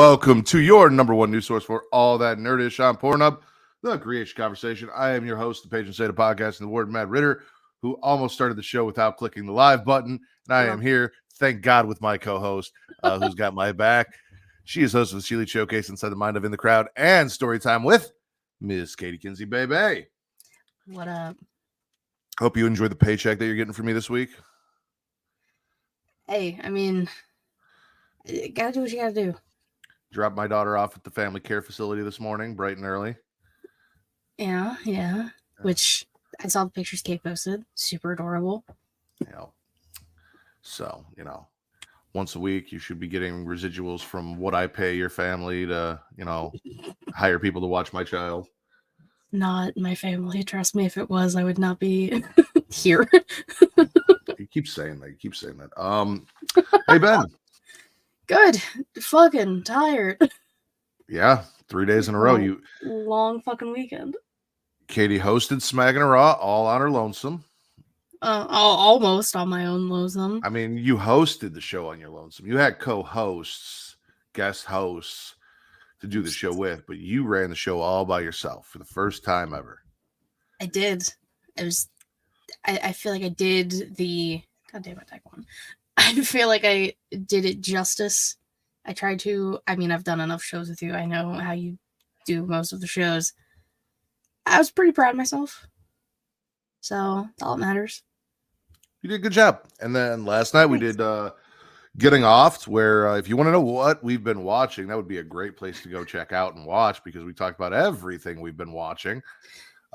welcome to your number one news source for all that nerdish on Pornhub, the Creatia Conversation. I am your host, the Patron State of Podcast, and the Word Matt Ritter, who almost started the show without clicking the live button. And I am here, thank God, with my co-host, who's got my back. She is host of the Sheely Showcase Inside the Mind of In the Crowd and Storytime with Miss Katie Kinsey, baby. What up? Hope you enjoy the paycheck that you're getting from me this week. Hey, I mean, you gotta do what you gotta do. Dropped my daughter off at the family care facility this morning, bright and early. Yeah. Which I saw the pictures Kate posted. Super adorable. Yeah. So, once a week you should be getting residuals from what I pay your family to, hire people to watch my child. Not my family. Trust me, if it was, I would not be here. You keep saying that. Hey, Ben. Good. Fucking tired. Yeah, 3 days in a row. Long fucking weekend. Katie hosted Smackin' a Raw all on her lonesome. Almost on my own lonesome. I mean, you hosted the show on your lonesome. You had co-hosts, guest hosts to do the show with, but you ran the show all by yourself for the first time ever. I did. I feel like I did the... God damn it, Taekwon. I feel like I did it justice. I tried to. I mean, I've done enough shows with you. I know how you do most of the shows. I was pretty proud of myself. So, that's all that matters. You did a good job. And then last night we did Getting Off, where if you want to know what we've been watching, that would be a great place to go check out and watch, because we talked about everything we've been watching.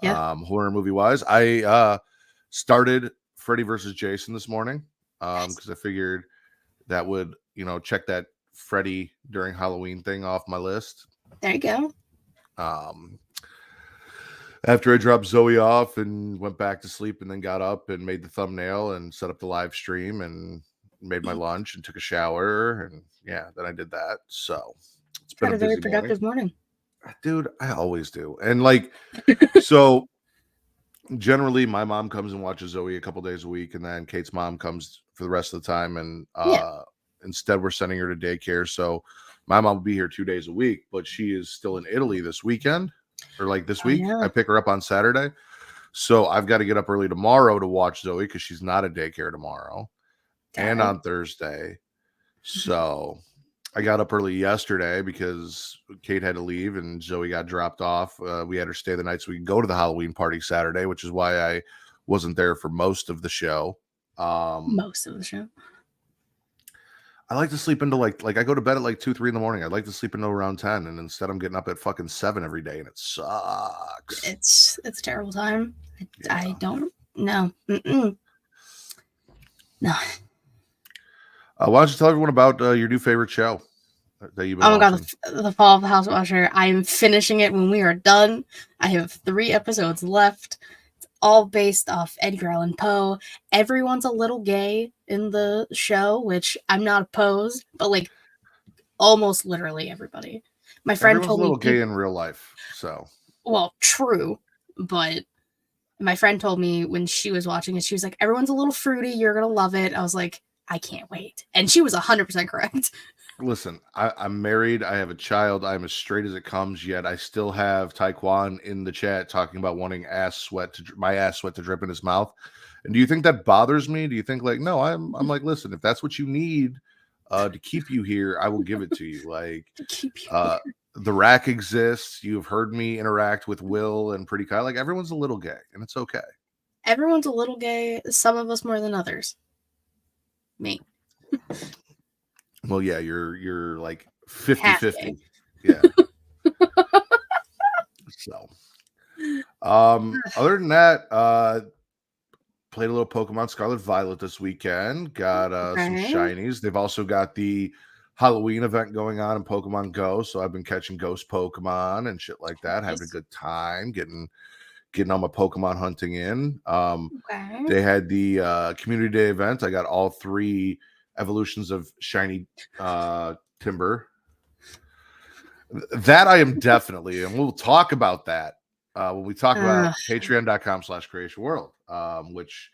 Yeah. Horror movie wise. I started Freddy vs. Jason this morning. Because I figured that would, check that Freddy during Halloween thing off my list. There you go. After I dropped Zoe off and went back to sleep and then got up and made the thumbnail and set up the live stream and made my lunch and took a shower. And then I did that. So it's been a very productive morning. Dude, I always do. And so generally my mom comes and watches Zoe a couple days a week, and then Kate's mom comes for the rest of the time, and instead we're sending her to daycare. So my mom will be here 2 days a week, but she is still in Italy this weekend, or this week. Yeah. I pick her up on Saturday, so I've got to get up early tomorrow to watch Zoe because she's not at daycare tomorrow and on Thursday. So I got up early yesterday because Kate had to leave and Zoe got dropped off. We had her stay the night so we could go to the Halloween party Saturday, which is why I wasn't there for most of the show. Most of the show. I like to sleep into I go to bed at 2-3 in the morning. I'd like to sleep into around 10, and instead I'm getting up at fucking 7 every day, and it sucks. It's a terrible time. Yeah. I don't know. No. Why don't you tell everyone about your new favorite show that you've been watching? Oh my god, the Fall of the House Watcher. I'm finishing it when we are done. I have 3 episodes left. It's all based off Edgar Allan Poe. Everyone's a little gay in the show, which I'm not opposed, but almost literally everybody. My friend told me a little gay in real life, so. Well, true, but my friend told me when she was watching it, she was like, everyone's a little fruity, you're gonna love it. I was like, I can't wait. And she was 100% correct. Listen, I'm married. I have a child. I'm as straight as it comes, yet I still have Taekwon in the chat talking about wanting my ass sweat to drip in his mouth. And do you think that bothers me? Do you think no, I'm like, listen, if that's what you need to keep you here, I will give it to you. To keep you here. The rack exists. You've heard me interact with Will and Pretty Kai. Everyone's a little gay, and it's okay. Everyone's a little gay. Some of us more than others. Me. Well, yeah, you're 50-50. Yeah. So, other than that, played a little Pokemon Scarlet Violet this weekend. Got some shinies. They've also got the Halloween event going on in Pokemon Go, so I've been catching ghost Pokemon and shit like that, having a good time, getting all my Pokemon hunting in. They had the community day event. I got all 3 evolutions of shiny Timber. That I am definitely, and we'll talk about that when we talk about patreon.com/creationworld, which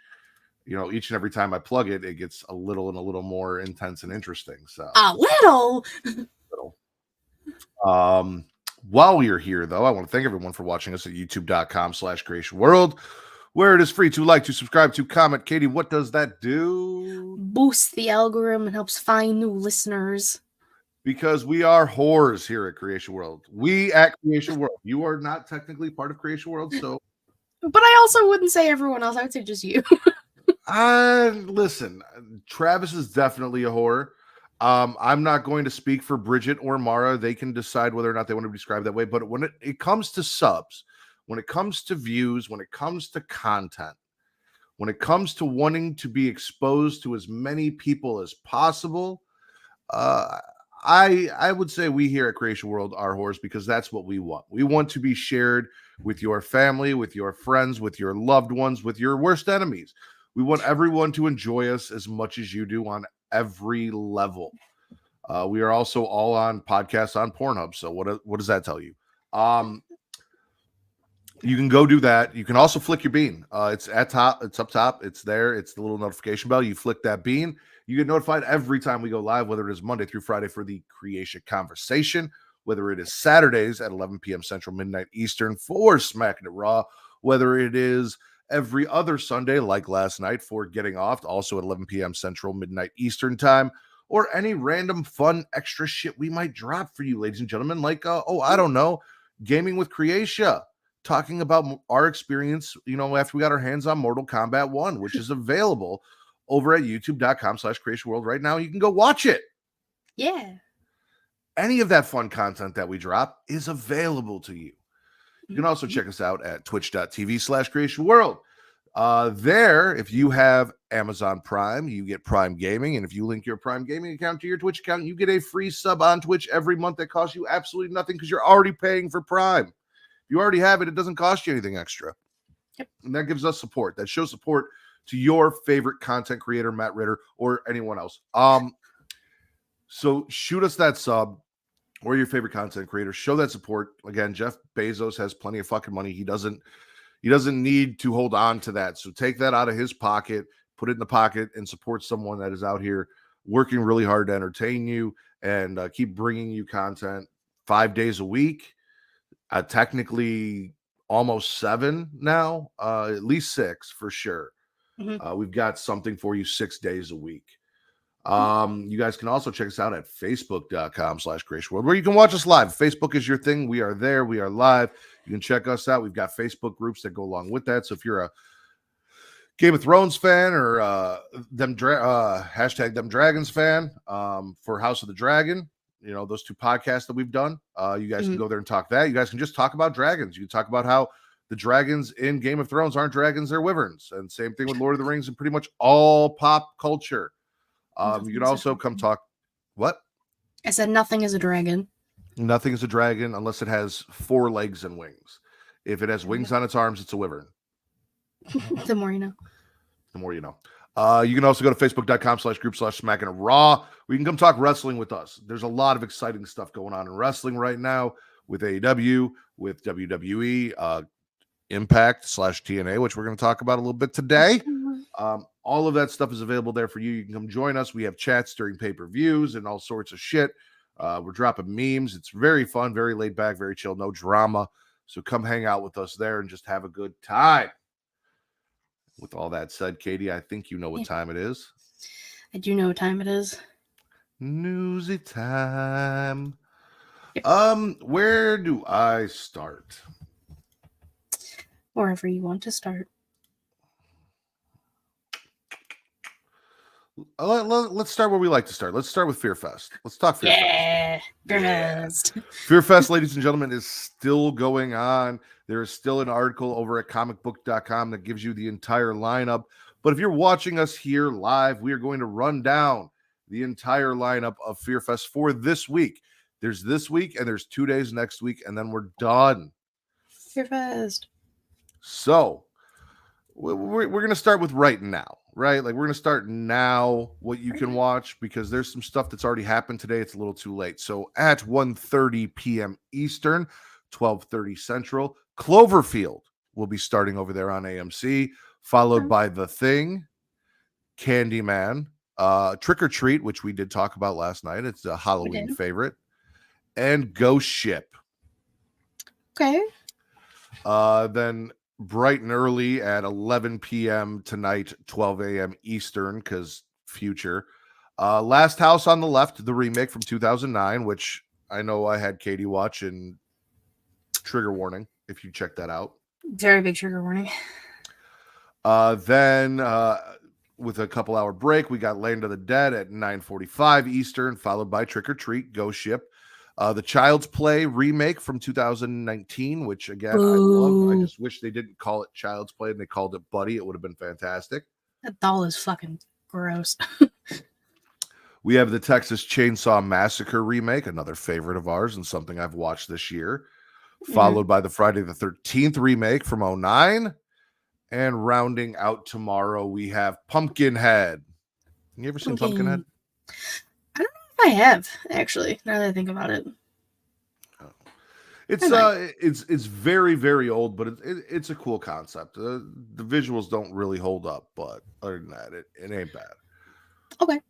each and every time I plug it, it gets a little more intense and interesting. So a little. While we are here, though, I want to thank everyone for watching us at youtube.com/Creatia World, where it is free to like, to subscribe, to comment. Katie, what does that do? Boosts the algorithm and helps find new listeners. Because we are whores here at Creatia World. We at Creatia World. You are not technically part of Creatia World, so. But I also wouldn't say everyone else. I would say just you. Listen, Travis is definitely a whore. I'm not going to speak for Bridget or Mara. They can decide whether or not they want to be described that way. But when it comes to subs, when it comes to views, when it comes to content, when it comes to wanting to be exposed to as many people as possible, I would say we here at Creatia World are whores because that's what we want. We want to be shared with your family, with your friends, with your loved ones, with your worst enemies. We want everyone to enjoy us as much as you do on every level. We are also all on podcasts on Pornhub. So what does that tell you? You can go do that. You can also flick your bean. It's at top. It's up top. It's there. It's the little notification bell. You flick that bean. You get notified every time we go live, whether it is Monday through Friday for the Creatia Conversation, whether it is Saturdays at 11 p.m. Central, midnight Eastern for Smacking It Raw, whether it is every other Sunday, like last night, for Getting Off, also at 11 p.m. Central, midnight Eastern time, or any random fun extra shit we might drop for you, ladies and gentlemen, like, I don't know, Gaming with Creatia, talking about our experience, after we got our hands on Mortal Kombat 1, which is available over at youtube.com/Creatia World right now. You can go watch it. Yeah. Any of that fun content that we drop is available to you. You can also check us out at twitch.tv/Creatia World. There, if you have Amazon Prime, you get Prime Gaming. And if you link your Prime Gaming account to your Twitch account, you get a free sub on Twitch every month that costs you absolutely nothing because you're already paying for Prime. If you already have it, it doesn't cost you anything extra. Yep. And that gives us support. That shows support to your favorite content creator, Matt Ritter, or anyone else. So shoot us that sub or your favorite content creator. Show that support. Again, Jeff Bezos has plenty of fucking money. He doesn't need to hold on to that. So take that out of his pocket, put it in the pocket, and support someone that is out here working really hard to entertain you and keep bringing you content 5 days a week. Technically almost 7 now, at least 6 for sure. Mm-hmm. We've got something for you 6 days a week. You guys can also check us out at facebook.com/Creatia World, where you can watch us live. Facebook is your thing. We are there. We are live. You can check us out. We've got Facebook groups that go along with that. So if you're a Game of Thrones fan or hashtag them dragons fan for House of the Dragon, those 2 podcasts that we've done, you guys can go there and talk that. You guys can just talk about dragons. You can talk about how the dragons in Game of Thrones aren't dragons, they're wyverns. And same thing with Lord of the Rings and pretty much all pop culture. You can also come talk. What? I said nothing is a dragon. Nothing is a dragon unless it has 4 legs and wings. If it has wings on its arms, it's a wyvern. The more you know. The more you know. You can also go to facebook.com/group/Smacking It Raw, where you can come talk wrestling with us. There's a lot of exciting stuff going on in wrestling right now with AEW, with WWE, Impact/TNA, which we're going to talk about a little bit today. All of that stuff is available there for you. You can come join us. We have chats during pay-per-views and all sorts of shit. We're dropping memes. It's very fun, very laid back, very chill, no drama. So come hang out with us there and just have a good time. With all that said, Katie, I think you know what time it is. I do know what time it is. Newsy time. Yep. Where do I start? Wherever you want to start. Let's start where we like to start. Let's start with Fear Fest. Let's talk Fear Fest. Yeah. Fear Fest, ladies and gentlemen, is still going on. There is still an article over at comicbook.com that gives you the entire lineup. But if you're watching us here live, we are going to run down the entire lineup of Fear Fest for this week. There's this week and there's 2 days next week, and then we're done. Fear Fest. So we're going to start with right now, right? Like we're going to start now what you can watch because there's some stuff that's already happened today. It's a little too late. So at 1:30 p.m. Eastern, 12:30 Central, Cloverfield will be starting over there on AMC, followed by The Thing, Candyman, Trick or Treat, which we did talk about last night. It's a Halloween favorite. and Ghost Ship. Okay. Then bright and early at 11 p.m. tonight, 12 a.m. Eastern, because future. Last House on the Left, the remake from 2009, which I know I had Katie watch, and trigger warning if you check that out. Very big trigger warning. Then with a couple hour break, we got Land of the Dead at 9:45 Eastern, followed by Trick or Treat, Ghost Ship. The Child's Play remake from 2019, which again I love. I just wish they didn't call it Child's Play and they called it Buddy. It would have been fantastic. That doll is fucking gross. We have the Texas Chainsaw Massacre remake, another favorite of ours and something I've watched this year, followed by the Friday the 13th remake from 2009. And rounding out tomorrow, we have Pumpkinhead. You ever seen Pumpkinhead? I don't know if I have, actually, now that I think about it. It's very, very old, but it's a cool concept. The visuals don't really hold up, but other than that, it ain't bad. Okay.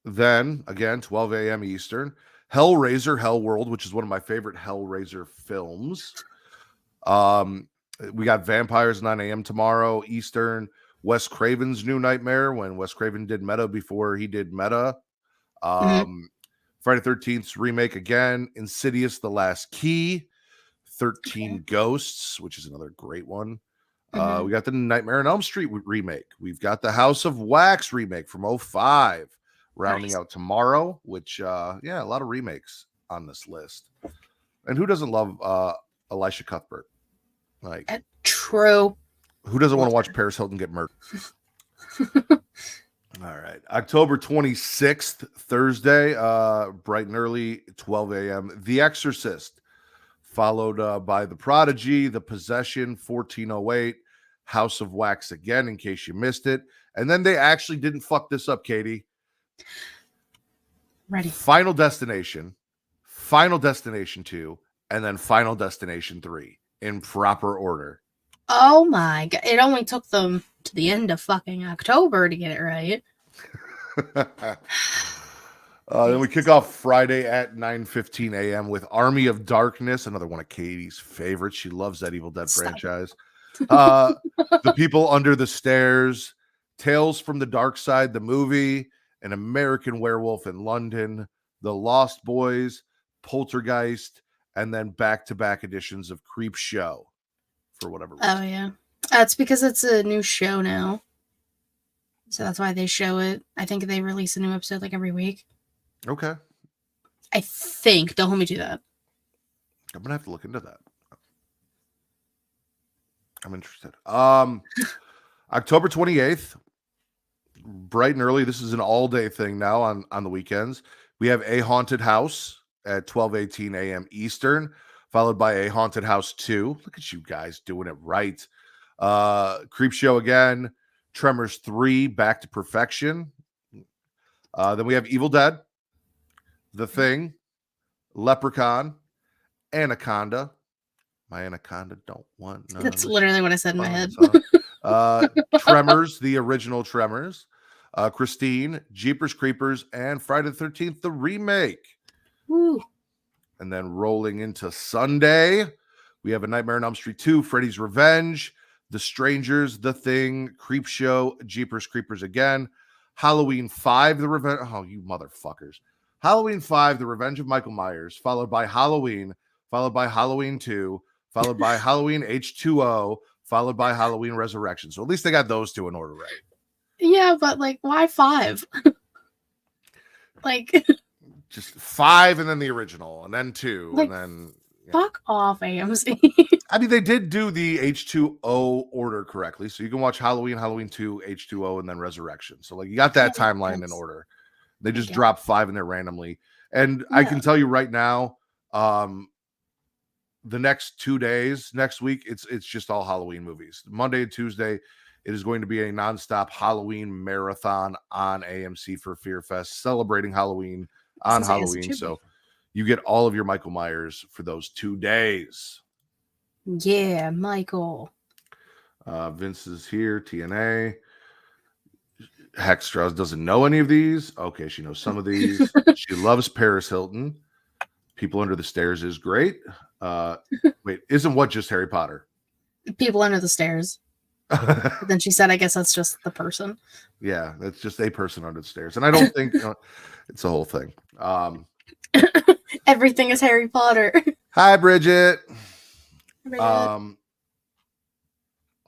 Then again, 12 a.m. Eastern, Hellraiser Hellworld, which is one of my favorite Hellraiser films. We got Vampires 9 a.m. tomorrow Eastern. Wes Craven's New Nightmare, when Wes Craven did Meta before he did Meta. Friday 13th's remake again. Insidious: The Last Key. 13 Ghosts, which is another great one. We got the Nightmare on Elm Street remake. We've got the House of Wax remake from 2005 rounding out tomorrow, which, a lot of remakes on this list. And who doesn't love Elisha Cuthbert? Like, true. Who doesn't want to watch Paris Hilton get murdered? All right. October 26th, Thursday, bright and early, 12 a.m. The Exorcist, followed by The Prodigy, The Possession, 1408, House of Wax again, in case you missed it. And then they actually didn't fuck this up, Katie. Ready. Final Destination 2, and then Final Destination 3 in proper order. Oh my God. It only took them to the end of fucking October to get it right. Then we kick off Friday at 9:15 a.m. with Army of Darkness, another one of Katie's favorites. She loves that Evil Dead franchise. The People Under the Stairs, Tales from the Dark Side, the movie, An American Werewolf in London, The Lost Boys, Poltergeist, and then back-to-back editions of Creep Show, for whatever reason. Oh, yeah. That's because it's a new show now. So that's why they show it. I think they release a new episode like every week. Okay. I think. Don't hold me to that. I'm going to have to look into that. I'm interested. October 28th, bright and early. This is an all-day thing now on the weekends. We have A Haunted House at 12:18 a.m. Eastern, followed by A Haunted House 2. Look at you guys doing it right. Creep Show again. Tremors 3, Back to Perfection. Then we have Evil Dead, The Thing, Leprechaun, Anaconda. My Anaconda don't want none. That's literally what I said in my head. Tremors, the original Tremors. Christine, Jeepers Creepers, and Friday the 13th, the remake. Woo. And then rolling into Sunday, we have A Nightmare on Elm Street 2, Freddy's Revenge, The Strangers, The Thing, Creep Show, Jeepers Creepers again, Halloween 5, The Revenge. Oh, you motherfuckers. Halloween 5, The Revenge of Michael Myers, followed by Halloween 2, followed by Halloween H2O, followed by Halloween Resurrection. So at least they got those two in order, right? Yeah, but like, why 5? Like, just 5 and then the original, and then 2, like, and then fuck off, AMC. I mean, they did do the H2O order correctly, so you can watch Halloween, Halloween 2, H2O, and then Resurrection. So like, you got that timeline in order. They just dropped 5 in there randomly, and I can tell you right now, the next 2 days, next week, it's just all Halloween movies. Monday and Tuesday, it is going to be a nonstop Halloween marathon on AMC for Fear Fest, celebrating Halloween on Halloween. So you get all of your Michael Myers for those 2 days. Yeah, Michael. Vince is here, TNA. Hextra doesn't know any of these. Okay, she knows some of these. She loves Paris Hilton. People Under the Stairs is great. Wait, isn't what just Harry Potter? People Under the Stairs. But then she said, I guess that's just the person. Yeah, that's just a person under the stairs. And I don't think it's a whole thing. Everything is Harry Potter. Hi, Bridget. Bridget.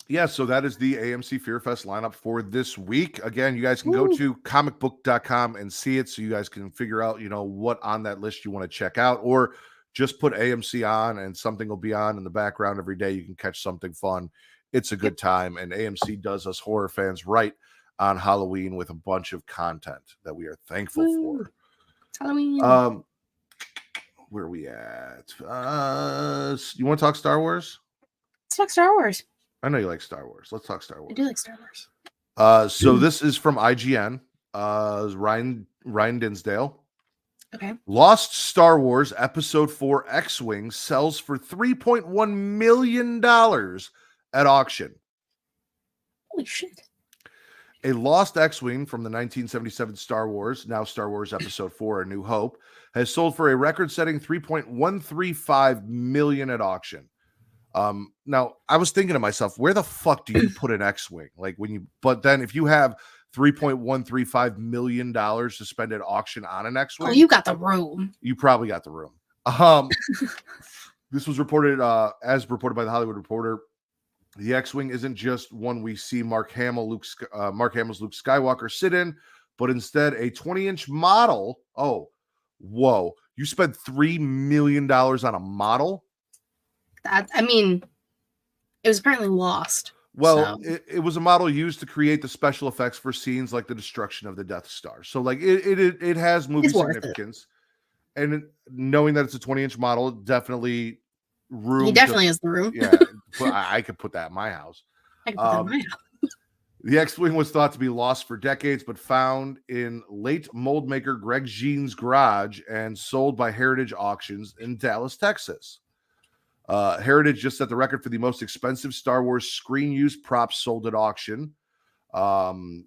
Yeah, so that is the AMC Fear Fest lineup for this week. Again, you guys can go to comicbook.com and see it so you guys can figure out, what on that list you want to check out, or just put AMC on and something will be on in the background every day. You can catch something fun. It's a good time, and AMC does us horror fans right on Halloween with a bunch of content that we are thankful for. Halloween. Where are we at? You want to talk Star Wars? Let's talk Star Wars. I know you like Star Wars. Let's talk Star Wars. I do like Star Wars. So this is from IGN. Ryan Dinsdale. Okay. Lost Star Wars Episode 4 X-Wing sells for $3.1 million at auction. Holy shit. A lost X-Wing from the 1977 Star Wars, now Star Wars Episode 4 A New Hope, has sold for a record-setting $3.135 million at auction. Now, I was thinking to myself, where the fuck do you put an X-Wing? But then if you have $3.135 million to spend at auction on an X-Wing. Oh, you got the room. You probably got the room. This was reported, as reported by the Hollywood Reporter. The X-Wing isn't just one we see Mark Hamill's Luke Skywalker sit in, but instead a 20-inch model. Oh, whoa. You spent $3 million on a model? It was apparently lost. Well, so. It was a model used to create the special effects for scenes like the destruction of the Death Star. So, it has movie significance. And knowing that it's a 20-inch model, definitely room. He definitely has the room. Yeah, I could put that in my house. I could put that in my house. The X-Wing was thought to be lost for decades, but found in late mold maker Greg Jean's garage and sold by Heritage Auctions in Dallas, Texas. Heritage just set the record for the most expensive Star Wars screen use props sold at auction. The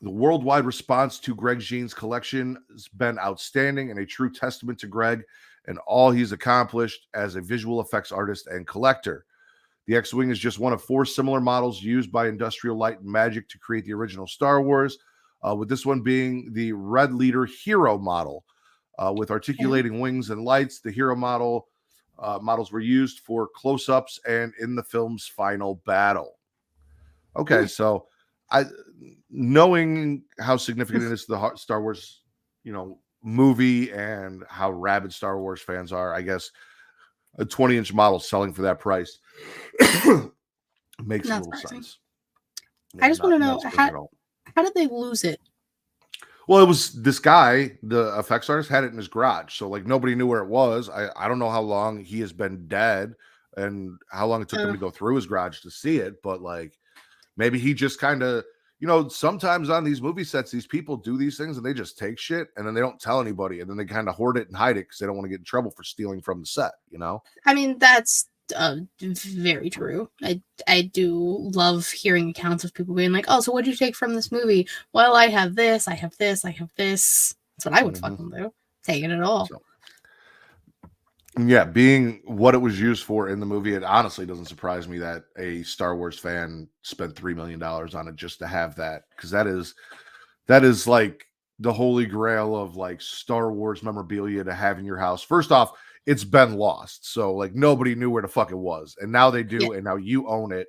worldwide response to Greg Jean's collection has been outstanding and a true testament to Greg and all he's accomplished as a visual effects artist and collector. The X-Wing is just one of 4 similar models used by Industrial Light and Magic to create the original Star Wars, with this one being the Red Leader Hero model. With articulating wings and lights, the Hero models were used for close-ups and in the film's final battle. Okay, so knowing how significant it is to the Star Wars, movie and how rabid Star Wars fans are, I guess a 20-inch model selling for that price makes a little sense. I just want to know how did they lose it? Well, it was this guy, the effects artist, had it in his garage. So nobody knew where it was. I don't know how long he has been dead and how long it took him to go through his garage to see it. But maybe he just kind of, sometimes on these movie sets, these people do these things and they just take shit and then they don't tell anybody. And then they kind of hoard it and hide it because they don't want to get in trouble for stealing from the set, That's very true. I do love hearing accounts of people being like, oh, so what did you take from this movie? Well, I have this, I have this, I have this. That's what I would fucking do. Taking it all. So, yeah, being what it was used for in the movie, it honestly doesn't surprise me that a Star Wars fan spent $3 million on it just to have that, because that is like the holy grail of Star Wars memorabilia to have in your house. First off, it's been lost, so nobody knew where the fuck it was, and now they do, and now you own it,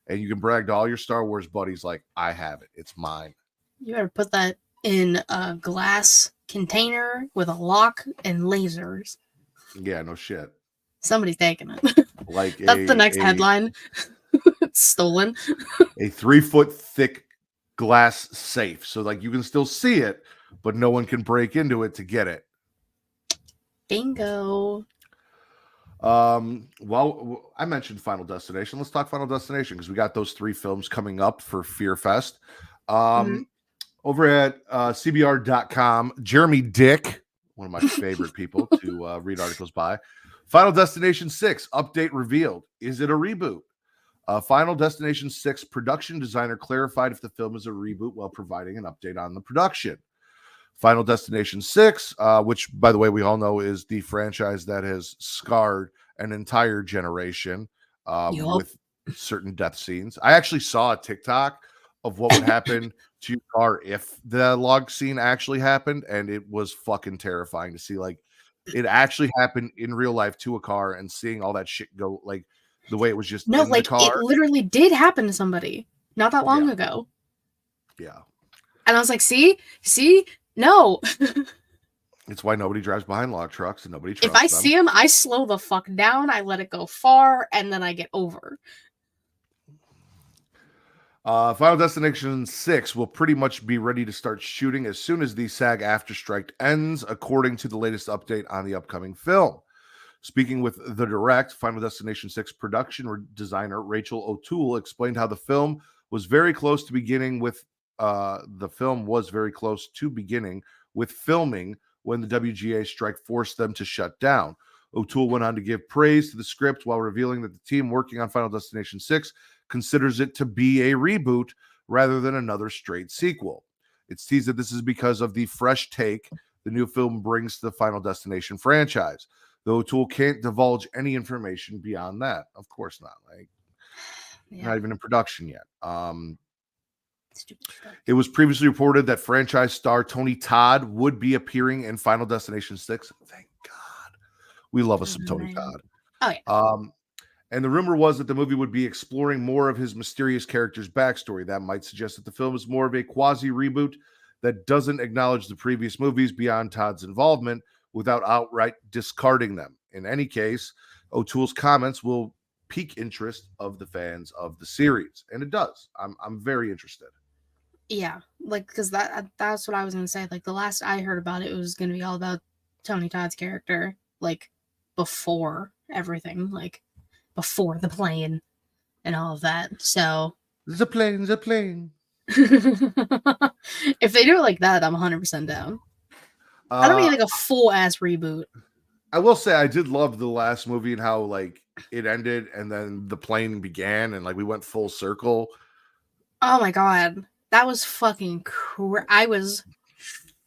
and you can brag to all your Star Wars buddies I have it, it's mine. You better put that in a glass container with a lock and lasers. Yeah, no shit. Somebody's taking it. That's the next headline. It's stolen. A 3-foot thick glass safe, so you can still see it, but no one can break into it to get it. Bingo. Well, I mentioned Final Destination. Let's talk Final Destination because we got those 3 films coming up for Fear Fest. Over at CBR.com, Jeremy Dick, one of my favorite people to read articles by. Final Destination 6 update revealed. Is it a reboot? Final Destination 6 production designer clarified if the film is a reboot while providing an update on the production. Final Destination 6, which, by the way, we all know is the franchise that has scarred an entire generation with certain death scenes. I actually saw a TikTok of what would happen to your car if the log scene actually happened, and it was fucking terrifying to see. Like, it actually happened in real life to a car, and seeing all that shit go, like, the way it was just No, in the like car. it literally did happen to somebody not that long ago. Yeah. And I was like, see, no. It's why nobody drives behind log trucks and nobody trusts If I them. see them, I slow the fuck down, I let it go far, and then I get over. Final Destination 6 will pretty much be ready to start shooting as soon as the SAG-AFTRA strike ends, according to the latest update on the upcoming film. Speaking with The Direct, Final Destination 6 production designer Rachel O'Toole explained how the film was very close to beginning with filming when the WGA strike forced them to shut down. O'Toole went on to give praise to the script while revealing that the team working on Final Destination 6 considers it to be a reboot rather than another straight sequel. It's teased that this is because of the fresh take the new film brings to the Final Destination franchise, though O'Toole can't divulge any information beyond that. Of course not. Like, not even in production yet. It was previously reported that franchise star Tony Todd would be appearing in Final Destination 6. Thank God. We love us some Tony Todd. Oh, yeah. And the rumor was that the movie would be exploring more of his mysterious character's backstory. That might suggest that the film is more of a quasi-reboot that doesn't acknowledge the previous movies beyond Todd's involvement without outright discarding them. In any case, O'Toole's comments will pique interest of the fans of the series. And it does. I'm very interested. Yeah, like, because that's what I was going to say. Like, the last I heard about it, it was going to be all about Tony Todd's character, like, before everything, like, before the plane and all of that. So the plane. If they do it like that, I'm 100% down. I don't mean like a full ass reboot. I will say I did love the last movie and how like it ended and then the plane began and like we went full circle. Oh my god, that was fucking I was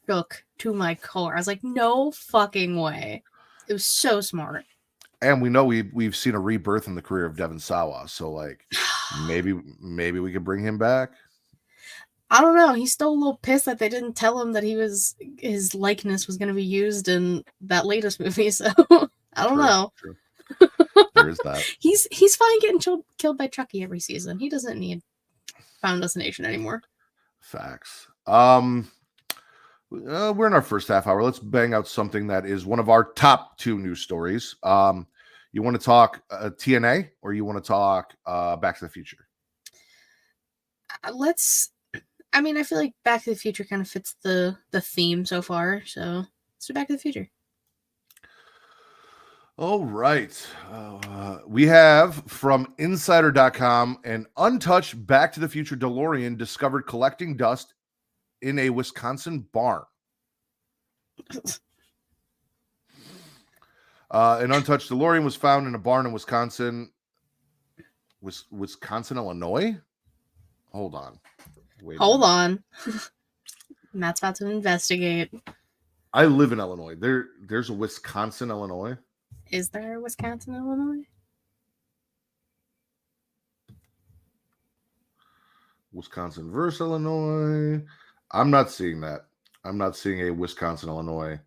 shook to my core. I was like, no fucking way. It was so smart. And we know we've seen a rebirth in the career of Devon Sawa, so like maybe we could bring him back. I don't know. He's still a little pissed that they didn't tell him that his likeness was going to be used in that latest movie. So I don't know. True. There is that. He's fine getting killed by Chucky every season. He doesn't need Final Destination anymore. Facts. We're in our first half hour. Let's bang out something that is one of our top 2 news stories. You want to talk TNA or you want to talk Back to the Future? I feel like Back to the Future kind of fits the theme so far. So let's do Back to the Future. All right. We have from Insider.com an untouched Back to the Future DeLorean discovered collecting dust in a Wisconsin barn. An untouched DeLorean was found in a barn in Wisconsin, Illinois. Hold on. Hold on. Matt's about to investigate. I live in Illinois. There's a Wisconsin, Illinois. Is there a Wisconsin, Illinois? Wisconsin versus Illinois. I'm not seeing that. I'm not seeing a Wisconsin, Illinois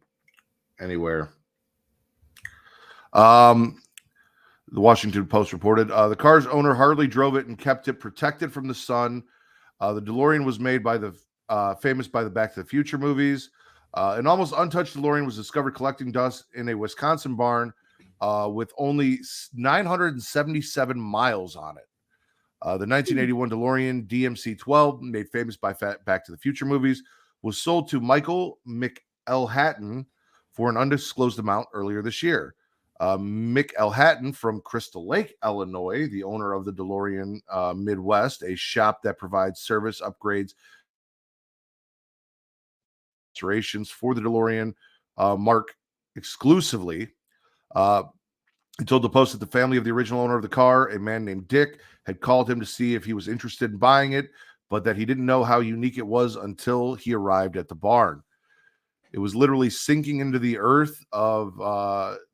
anywhere. The Washington Post reported the car's owner hardly drove it and kept it protected from the sun. The DeLorean was made by the famous by the Back to the Future movies. An almost untouched DeLorean was discovered collecting dust in a Wisconsin barn with only 977 miles on it. The 1981 DeLorean DMC-12, made famous by Back to the Future movies, was sold to Michael McElhatton for an undisclosed amount earlier this year. McElhatton from Crystal Lake, Illinois, the owner of the DeLorean Midwest, a shop that provides service upgrades for the DeLorean mark exclusively. He told the Post that the family of the original owner of the car, a man named Dick, had called him to see if he was interested in buying it, but that he didn't know how unique it was until he arrived at the barn. It was literally sinking into the earth of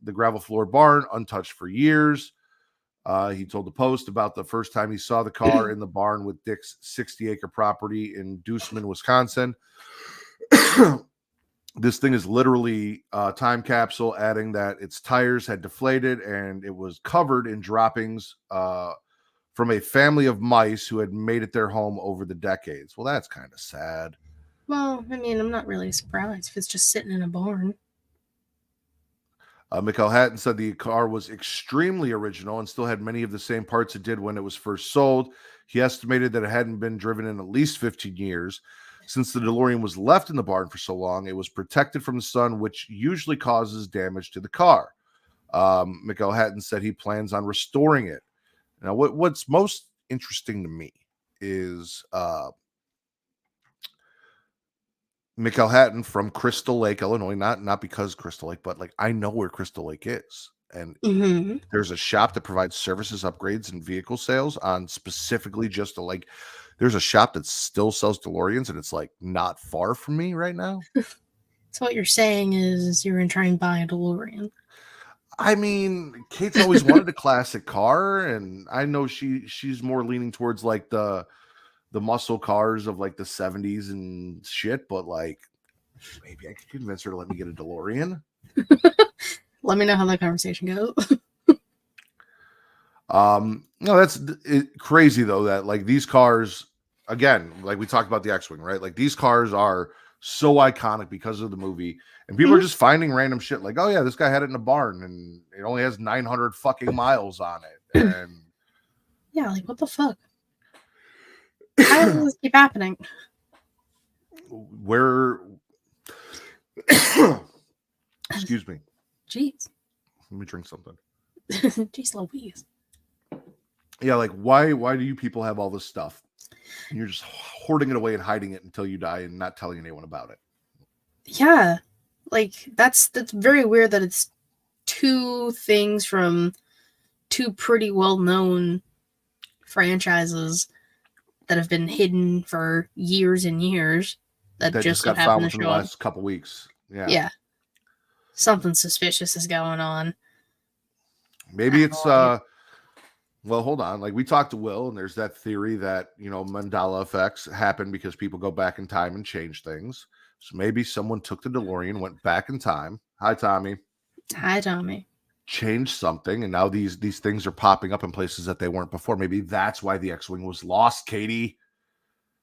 the gravel floor barn, untouched for years. He told the Post about the first time he saw the car in the barn with Dick's 60-acre property in Dooseman, Wisconsin. This thing is literally a time capsule, adding that its tires had deflated and it was covered in droppings from a family of mice who had made it their home over the decades. Well, that's kind of sad. Well, I mean, I'm not really surprised if it's just sitting in a barn. Mikhail Hatton said the car was extremely original and still had many of the same parts it did when it was first sold. He estimated that it hadn't been driven in at least 15 years. Since the DeLorean was left in the barn for so long, it was protected from the sun, which usually causes damage to the car. Mikhail Hatton said he plans on restoring it. Now, what's most interesting to me is Mikhail Hatton from Crystal Lake, Illinois, not because Crystal Lake, but like I know where Crystal Lake is. And there's a shop that provides services, upgrades, and vehicle sales on specifically just to like, there's a shop that still sells DeLoreans and it's like not far from me right now. So what you're saying is you're going to try and buy a DeLorean. I mean, Kate's always wanted a classic car, and I know she's more leaning towards like the muscle cars of like the 70s and shit, but like maybe I could convince her to let me get a DeLorean. Let me know how that conversation goes. No, that's crazy though that like these cars, again, like we talked about the X-Wing, right? Like these cars are so iconic because of the movie, and people are just finding random shit like, oh yeah, this guy had it in a barn and it only has 900 fucking miles on it. And yeah, like what the fuck? How does this keep happening? Where excuse me. Jeez. Let me drink something. Jeez Louise. Yeah, like why do you people have all this stuff? And you're just hoarding it away and hiding it until you die and not telling anyone about it. Yeah. Like that's very weird that it's two things from two pretty well-known franchises that have been hidden for years and years that just got found within the last couple weeks. Yeah. Something suspicious is going on. Maybe it's well, hold on. Like we talked to Will, and there's that theory that Mandela effects happen because people go back in time and change things. So maybe someone took the DeLorean, went back in time. Hi, Tommy. Hi, Tommy. Changed something, and now these things are popping up in places that they weren't before. Maybe that's why the X-Wing was lost, Katie.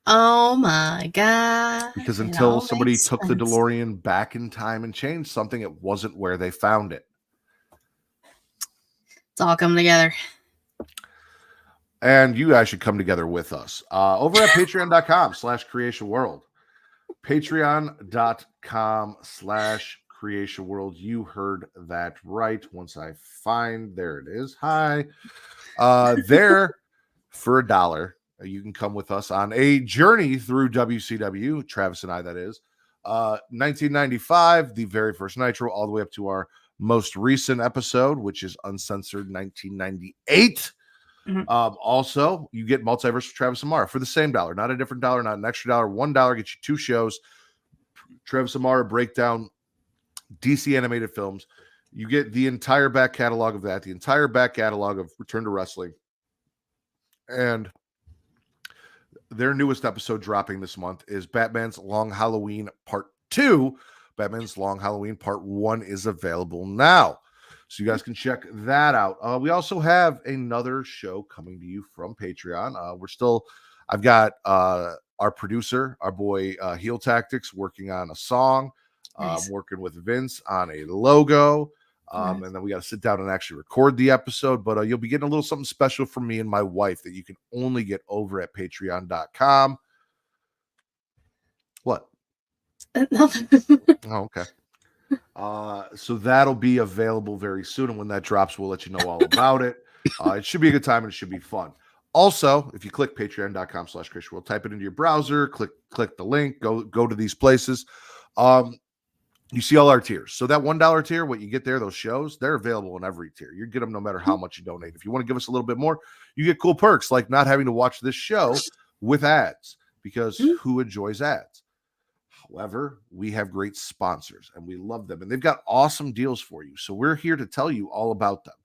Oh my god. Because until somebody took the DeLorean back in time and changed something, it wasn't where they found it. It's all coming together. And you guys should come together with us over at patreon.com/Creatia World. Patreon.com/Creatia World. You heard that right. Once I find, there it is. Hi. There for $1. You can come with us on a journey through WCW, Travis and I, that is. 1995, the very first Nitro, all the way up to our most recent episode, which is Uncensored 1998. Also, you get Multiverse with Travis Amara for the same $1, not a different $1, not an extra $1. $1 gets you 2 shows. Travis Amara breakdown DC animated films. You get the entire back catalog of that, the entire back catalog of Return to Wrestling. And their newest episode dropping this month is Batman's Long Halloween Part 2. Batman's Long Halloween Part 1 is available now. So you guys can check that out. We also have another show coming to you from Patreon. I've got our producer, our boy Heel Tactics, working on a song. Nice. Working with Vince on a logo. Nice. And then we got to sit down and actually record the episode. But you'll be getting a little something special from me and my wife that you can only get over at patreon.com. What? Oh, okay. So that'll be available very soon. And when that drops, we'll let you know all about it. It should be a good time and it should be fun. Also, if you click patreon.com/Creatia World, type it into your browser, click the link, go to these places. you see all our tiers. So that $1 tier, what you get there, those shows, they're available in every tier. You get them no matter how much you donate. If you want to give us a little bit more, you get cool perks like not having to watch this show with ads, because who enjoys ads? However, we have great sponsors and we love them, and they've got awesome deals for you. So we're here to tell you all about them,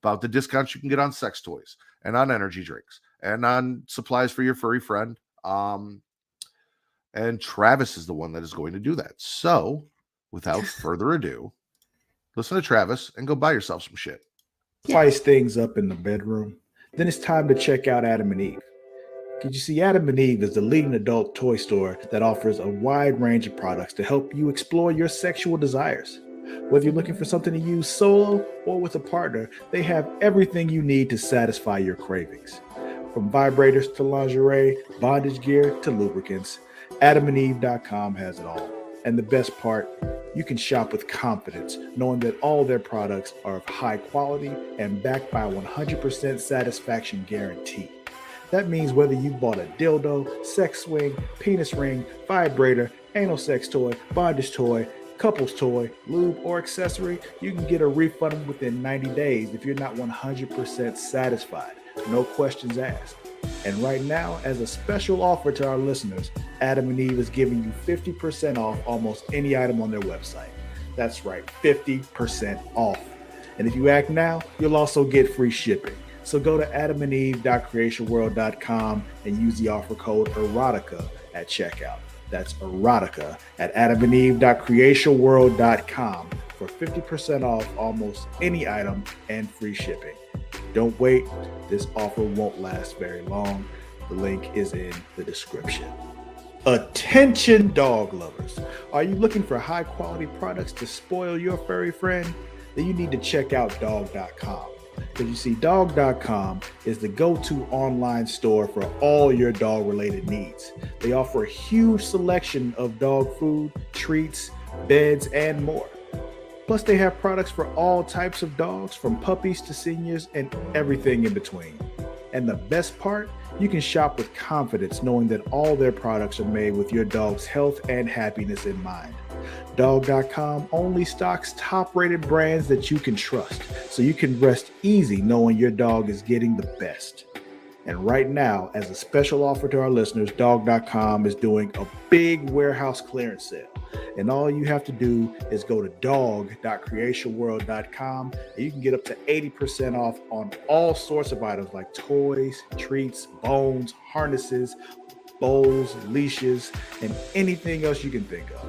about the discounts you can get on sex toys and on energy drinks and on supplies for your furry friend. And Travis is the one that is going to do that. So without further ado, listen to Travis and go buy yourself some shit. Spice things up in the bedroom. Then it's time to check out Adam and Eve. Because you see, Adam and Eve is the leading adult toy store that offers a wide range of products to help you explore your sexual desires. Whether you're looking for something to use solo or with a partner, they have everything you need to satisfy your cravings. From vibrators to lingerie, bondage gear to lubricants, AdamandEve.com has it all. And the best part, you can shop with confidence, knowing that all their products are of high quality and backed by a 100% satisfaction guarantee. That means whether you bought a dildo, sex swing, penis ring, vibrator, anal sex toy, bondage toy, couples toy, lube, or accessory, you can get a refund within 90 days if you're not 100% satisfied. No questions asked. And right now, as a special offer to our listeners, Adam and Eve is giving you 50% off almost any item on their website. That's right, 50% off. And if you act now, you'll also get free shipping. So go to adamandeve.creationworld.com and use the offer code erotica at checkout. That's erotica at adamandeve.creationworld.com for 50% off almost any item and free shipping. Don't wait. This offer won't last very long. The link is in the description. Attention dog lovers. Are you looking for high quality products to spoil your furry friend? Then you need to check out dog.com. Because you see, dog.com is the go-to online store for all your dog-related needs. They offer a huge selection of dog food, treats, beds, and more. Plus, they have products for all types of dogs, from puppies to seniors and everything in between. And the best part, you can shop with confidence knowing that all their products are made with your dog's health and happiness in mind. Dog.com only stocks top-rated brands that you can trust, so you can rest easy knowing your dog is getting the best. And right now, as a special offer to our listeners, Dog.com is doing a big warehouse clearance sale. And all you have to do is go to dog.creationworld.com and you can get up to 80% off on all sorts of items like toys, treats, bones, harnesses, bowls, leashes, and anything else you can think of.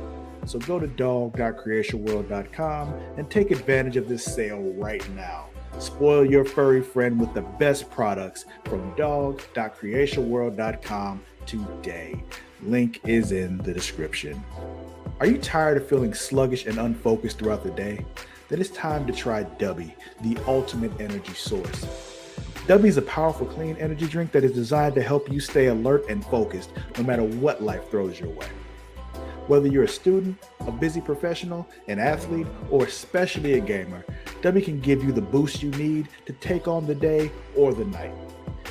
So go to dog.creationworld.com and take advantage of this sale right now. Spoil your furry friend with the best products from dog.creationworld.com today. Link is in the description. Are you tired of feeling sluggish and unfocused throughout the day? Then it's time to try Dubby, the ultimate energy source. Dubby is a powerful, clean energy drink that is designed to help you stay alert and focused no matter what life throws your way. Whether you're a student, a busy professional, an athlete, or especially a gamer, Dubby can give you the boost you need to take on the day or the night.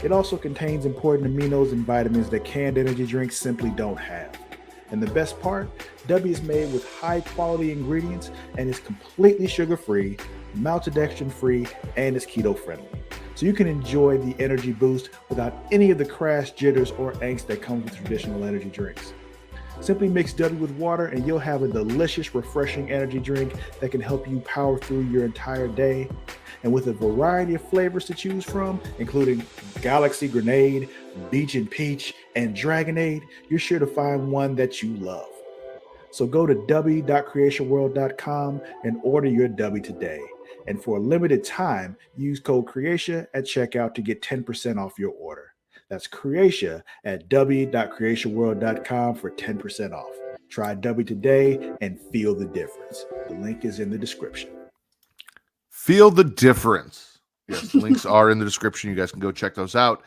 It also contains important aminos and vitamins that canned energy drinks simply don't have. And the best part, Dubby is made with high quality ingredients and is completely sugar-free, maltodextrin-free, and is keto-friendly. So you can enjoy the energy boost without any of the crash, jitters, or angst that comes with traditional energy drinks. Simply mix Dubby with water and you'll have a delicious, refreshing energy drink that can help you power through your entire day. And with a variety of flavors to choose from, including Galaxy Grenade, Beach and Peach, and Dragonade, you're sure to find one that you love. So go to dubby.creationworld.com and order your Dubby today. And for a limited time, use code Creatia at checkout to get 10% off your order. That's Creatia at dubby.creationworld.com for 10% off. Try Dubby today and feel the difference. The link is in the description. Feel the difference. Yes, links are in the description. You guys can go check those out.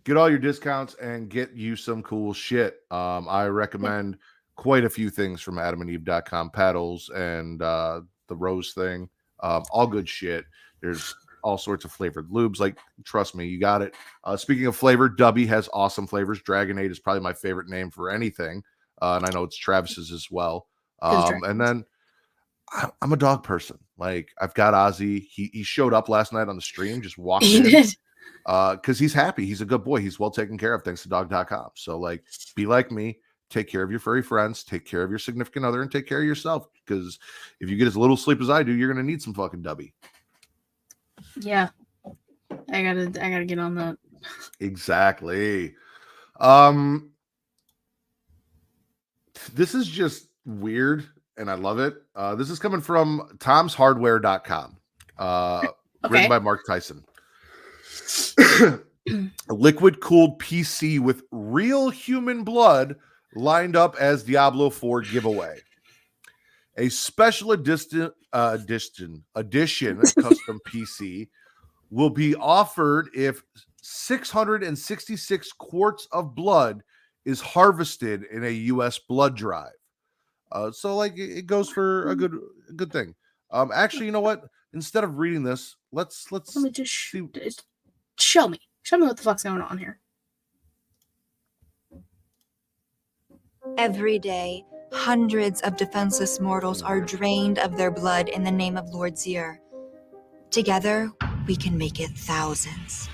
Get all your discounts and get you some cool shit. I recommend quite a few things from adamandeve.com, paddles and the rose thing. All good shit. There's all sorts of flavored lubes. Like, trust me, you got it. Speaking of flavor, Dubby has awesome flavors. Dragonade is probably my favorite name for anything. And I know it's Travis's as well. And then I'm a dog person. Like, I've got Ozzy. He showed up last night on the stream, just walked He in. did. Because he's happy. He's a good boy. He's well taken care of thanks to dog.com. So, like, be like me. Take care of your furry friends. Take care of your significant other, and take care of yourself. Because if you get as little sleep as I do, you're gonna need some fucking dubby. Yeah, I gotta get on that. Exactly. This is just weird, and I love it. This is coming from tomshardware.com. Written by Mark Tyson. A liquid cooled PC with real human blood lined up as Diablo 4 giveaway. A special edition custom PC will be offered if 666 quarts of blood is harvested in a U.S. blood drive. So like it goes for a good thing. Actually, you know what? Instead of reading this, let's Let me just see. Show me what the fuck's going on here. Every day, hundreds of defenseless mortals are drained of their blood in the name of Lord Zier. Together, we can make it thousands.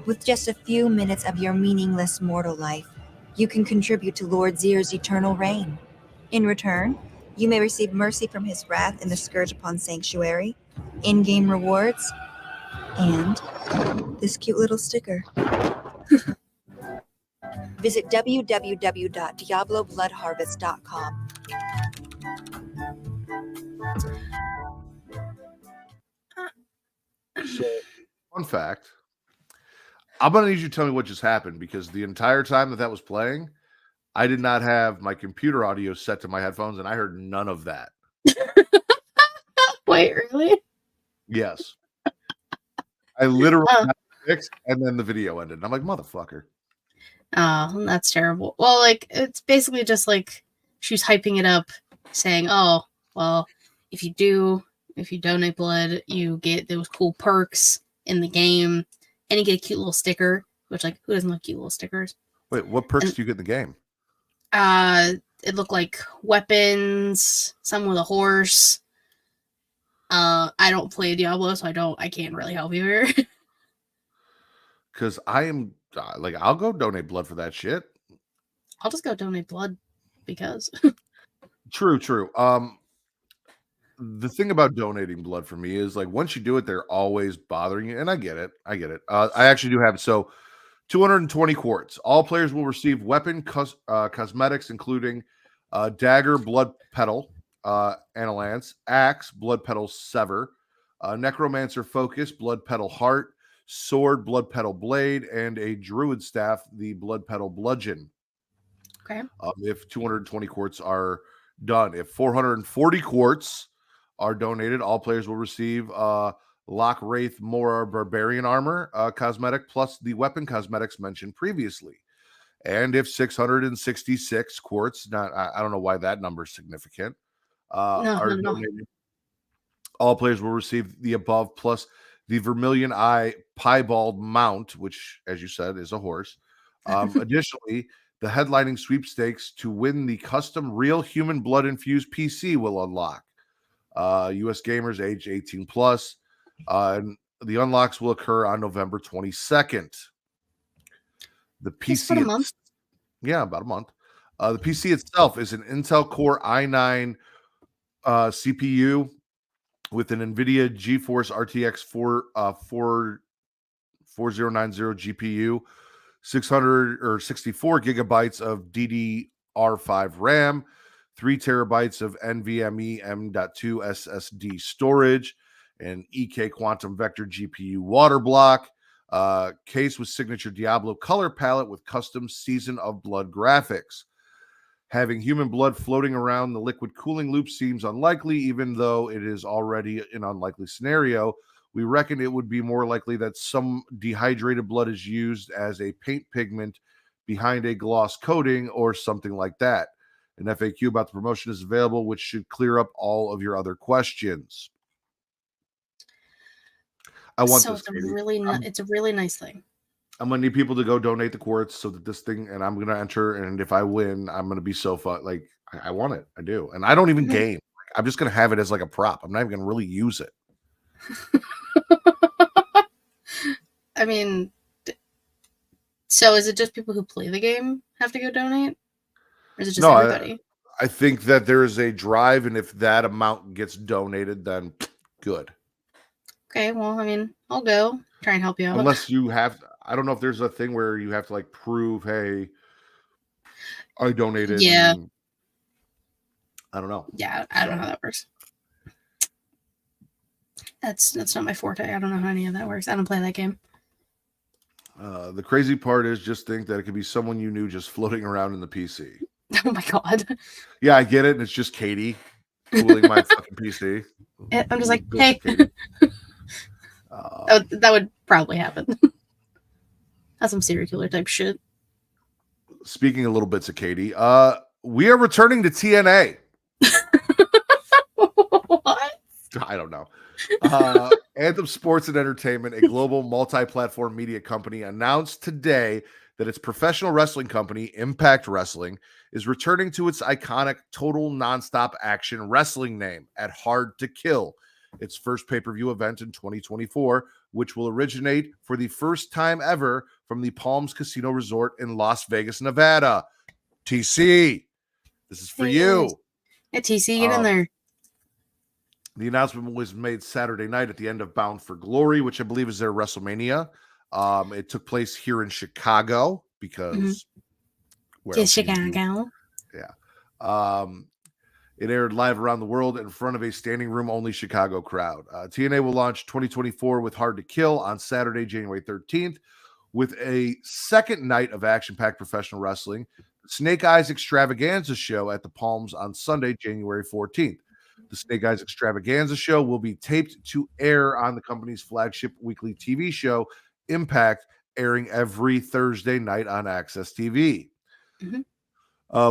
With just a few minutes of your meaningless mortal life, you can contribute to Lord Zier's eternal reign. In return, you may receive mercy from his wrath in the Scourge Upon Sanctuary, in-game rewards, and this cute little sticker. Visit www.diablobloodharvest.com. So, fun fact. I'm going to need you to tell me what just happened, because the entire time that was playing, I did not have my computer audio set to my headphones, and I heard none of that. Wait, really? Yes. I literally got it fixed, and then the video ended. And I'm like, motherfucker. Oh, that's terrible. Well, like, it's basically just like she's hyping it up, saying, oh, well, if you donate blood, you get those cool perks in the game, and you get a cute little sticker, which, like, who doesn't love cute little stickers? Wait, what perks do you get in the game? It looked like weapons, some with a horse. I don't play Diablo, so I can't really help you here. Because I am like, I'll go donate blood for that shit. I'll just go donate blood because. True. The thing about donating blood for me is, like, once you do it, they're always bothering you, and I get it. I actually do have 220 quarts. All players will receive weapon cosmetics, including dagger, blood petal, Analance, axe, blood petal sever, necromancer focus, blood petal heart, sword, blood petal blade, and a druid staff, the blood petal bludgeon. Okay. If 220 quarts are done, if 440 quarts are donated, all players will receive Lock Wraith Mora Barbarian Armor cosmetic plus the weapon cosmetics mentioned previously. And if 666 quarts, I don't know why that number is significant, are donated, all players will receive the above plus the Vermilion Eye Piebald Mount, which, as you said, is a horse. Additionally, the headlining sweepstakes to win the custom real human blood infused PC will unlock. U.S. gamers age 18 plus. And the unlocks will occur on November 22nd. The PC, about a month. Yeah, about a month. The PC itself is an Intel Core i9 CPU with an NVIDIA GeForce RTX 4090 GPU, 64 gigabytes of DDR5 RAM, 3 terabytes of NVMe M.2 SSD storage, and EK Quantum Vector GPU water block, case with signature Diablo color palette with custom Season of Blood graphics. Having human blood floating around the liquid cooling loop seems unlikely, even though it is already an unlikely scenario. We reckon it would be more likely that some dehydrated blood is used as a paint pigment behind a gloss coating or something like that. An FAQ about the promotion is available, which should clear up all of your other questions. I want this. It's a really nice thing. I'm gonna need people to go donate the quartz so that this thing, and I'm gonna enter, and if I win, I'm gonna be so fun. Like, I want it. I do. And I don't even game. I'm just going to have it as like a prop. I'm not even going to really use it. I mean, so is it just people who play the game have to go donate? Or is it just everybody? I think that there is a drive, and if that amount gets donated, then good. Okay, well, I mean, I'll go try and help you out. Unless you have, I don't know if there's a thing where you have to like prove, hey, I donated. Yeah. I don't know. Yeah, I don't know how that works. That's not my forte. I don't know how any of that works. I don't play that game. The crazy part is just think that it could be someone you knew just floating around in the PC. Oh my god. Yeah, I get it. And it's just Katie fooling my fucking PC. I'm just like, hey. That would probably happen. That's some serial killer type shit. Speaking of little bits of Katie, we are returning to TNA. What? I don't know. Anthem Sports and Entertainment, a global multi-platform media company, announced today that its professional wrestling company, Impact Wrestling, is returning to its iconic total nonstop action wrestling name at Hard to Kill, its first pay-per-view event in 2024, which will originate for the first time ever from the Palms Casino Resort in Las Vegas, Nevada. TC, this is for you. Yeah, TC, get in there. The announcement was made Saturday night at the end of Bound for Glory, which I believe is their WrestleMania. It took place here in Chicago because Chicago. Yeah. It aired live around the world in front of a standing room only Chicago crowd. TNA will launch 2024 with Hard to Kill on Saturday, January 13th, with a second night of action-packed professional wrestling, Snake Eyes Extravaganza show at the Palms on Sunday, January 14th. The Snake Eyes Extravaganza show will be taped to air on the company's flagship weekly TV show, Impact, airing every Thursday night on Access TV.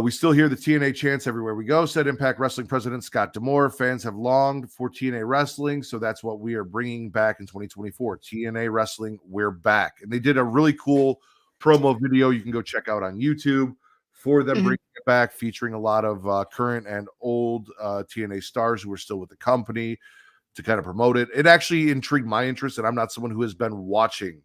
We still hear the TNA chants everywhere we go, said Impact Wrestling President Scott D'Amore. Fans have longed for TNA Wrestling, so that's what we are bringing back in 2024. TNA Wrestling, we're back. And they did a really cool promo video you can go check out on YouTube for them bringing it back, featuring a lot of current and old TNA stars who are still with the company to kind of promote it. It actually intrigued my interest, and I'm not someone who has been watching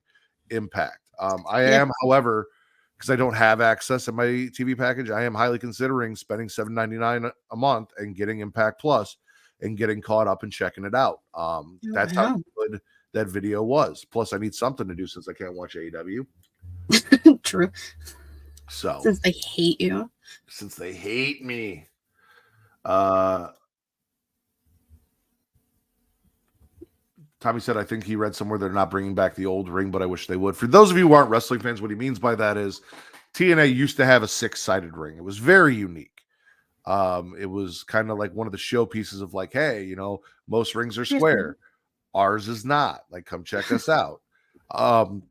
Impact. I am, however, because I don't have access in my TV package, I am highly considering spending $7.99 a month and getting Impact Plus and getting caught up and checking it out. That's how good that video was. Plus, I need something to do since I can't watch AEW. True. So since they hate you. Since they hate me. Tommy said, I think he read somewhere they're not bringing back the old ring, but I wish they would. For those of you who aren't wrestling fans, what he means by that is TNA used to have a 6-sided ring. It was very unique. It was kind of like one of the showpieces of like, hey, you know, most rings are square. Ours is not. Like, come check us out.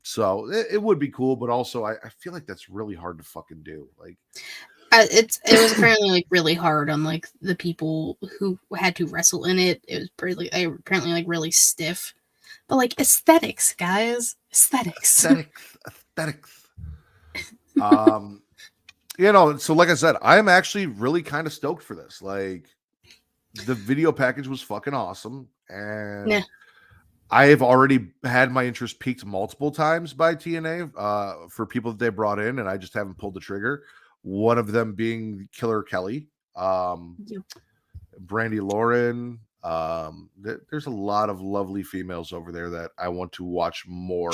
So it would be cool, but also I feel like that's really hard to fucking do. Like, it was apparently like really hard on like the people who had to wrestle in it. It was apparently like really stiff, but like aesthetics, guys, aesthetics. You know, so like I said, I'm actually really kind of stoked for this. Like, the video package was fucking awesome, and I have already had my interest piqued multiple times by TNA for people that they brought in, and I just haven't pulled the trigger. One of them being Killer Kelly, Brandy Lauren. There's a lot of lovely females over there that I want to watch more.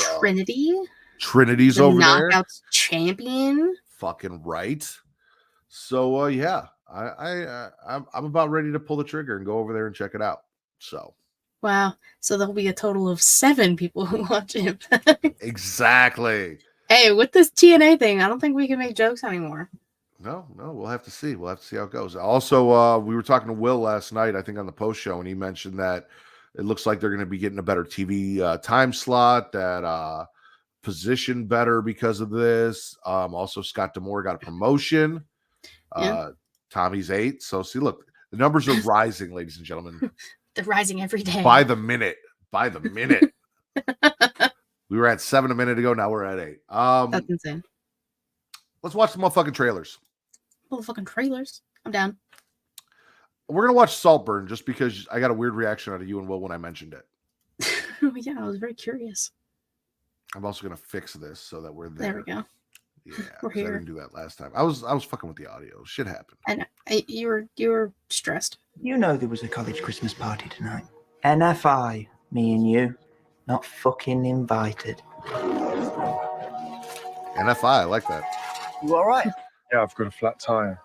Trinity's over there. Knockouts champion. Fucking right. So yeah, I'm about ready to pull the trigger and go over there and check it out. So. Wow. So there'll be a total of 7 people who watch it. Exactly. Hey, with this TNA thing, I don't think we can make jokes anymore. No, we'll have to see. We'll have to see how it goes. Also, we were talking to Will last night, I think on the post show, and he mentioned that it looks like they're going to be getting a better TV time slot, that position better because of this. Also, Scott D'Amore got a promotion. Tommy's 8. So see, look, the numbers are rising, ladies and gentlemen. They're rising every day. By the minute. We were at 7 a minute ago. Now we're at 8. That's insane. Let's watch the motherfucking trailers. Motherfucking trailers. I'm down. We're gonna watch Saltburn just because I got a weird reaction out of you and Will when I mentioned it. Yeah, I was very curious. I'm also gonna fix this so that we're there. There we go. Yeah, We're 'cause I here. didn't do that last time. I was fucking with the audio. Shit happened. I know. You were stressed. You know there was a college Christmas party tonight. NFI, me and you, not fucking invited. NFI, I like that. You all right? Yeah, I've got a flat tire.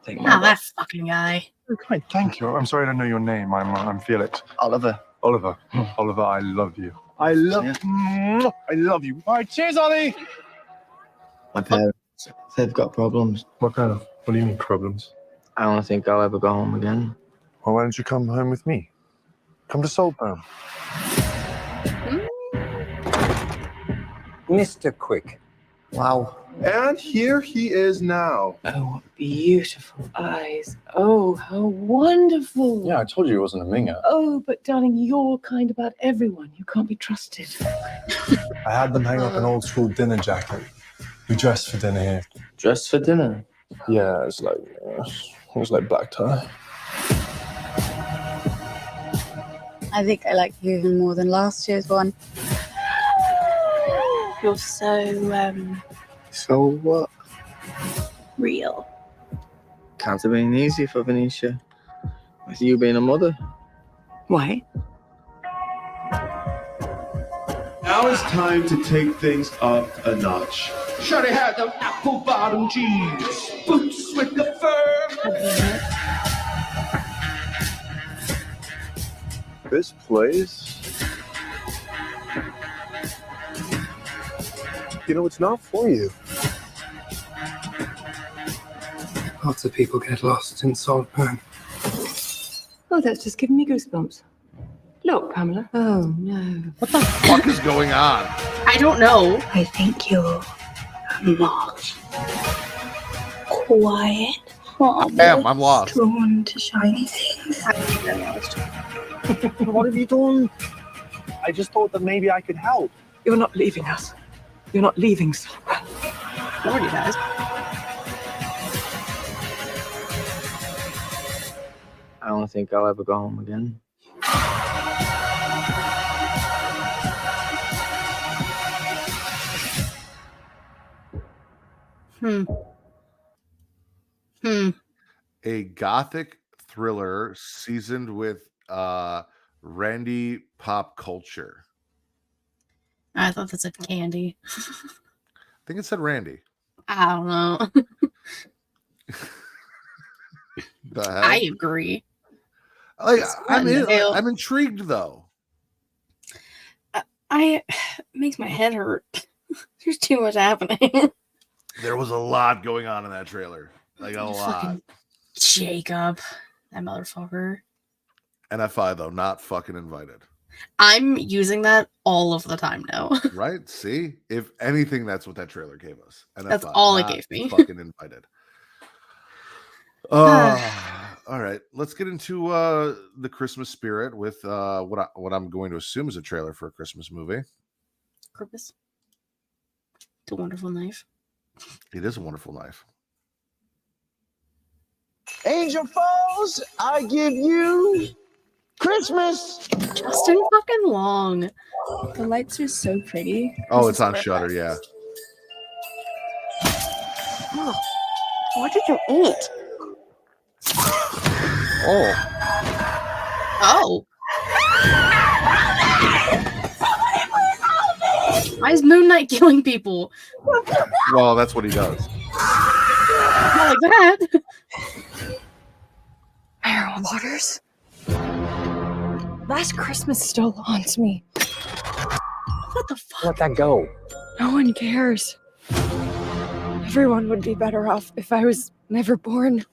Take Oh, that fucking guy. Okay, thank you. I'm sorry I don't know your name. I'm Felix. Oliver. Oliver. Oliver, I love you. I love you. All right, cheers, Ollie. My parents, they've got problems. What kind of? What do you mean problems? I don't think I'll ever go home again. Well, why don't you come home with me? Come to Saltburn. Mr. Quick. Wow. And here he is now. Oh, beautiful eyes. Oh, how wonderful. Yeah, I told you he wasn't a minger. Oh, but darling, you're kind about everyone. You can't be trusted. I had them hang up an old school dinner jacket. We dressed for dinner here. Dressed for dinner? Yeah, it was like black tie. I think I like you even more than last year's one. You're so, So what? real. Can't have been easy for Venetia. With you being a mother. Why? Now it's time to take things up a notch. Shawty had the apple bottom jeans, boots with the fur. This place. You know, it's not for you. Lots of people get lost in Saltburn. Oh, that's just giving me goosebumps. Look, Pamela. Oh, no. What the fuck is going on? I don't know. I think you're marked. Quiet. Damn, I'm lost. Drawn to shiny things. What have you done? I just thought that maybe I could help. You're not leaving us. You're not leaving Saltburn. Nobody does. I don't think I'll ever go home again. A gothic thriller seasoned with Randy pop culture. I thought that said candy. I think it said Randy. I don't know. The hell? I agree. Like, what in the hell? I'm intrigued though. It makes my head hurt. There's too much happening. There was a lot going on in that trailer. Like a lot. Fucking Jacob, that motherfucker. NFI though, not fucking invited. I'm using that all of the time now. Right? See? If anything, that's what that trailer gave us. NFI, That's all it not gave me. Fucking invited. All right. Let's get into the Christmas spirit with what I'm going to assume is a trailer for a Christmas movie. Purpose. It's a wonderful knife. It is a wonderful knife. Angel Falls, I give you Christmas. Justin fucking Long. The lights are so pretty. Oh, it's on Shudder, yeah. Oh, what did you eat? Oh. Oh. Why is Moon Knight killing people? Well, that's what he does. Not like that. Iron Waters. Last Christmas still haunts me. What the fuck? Let that go. No one cares. Everyone would be better off if I was never born.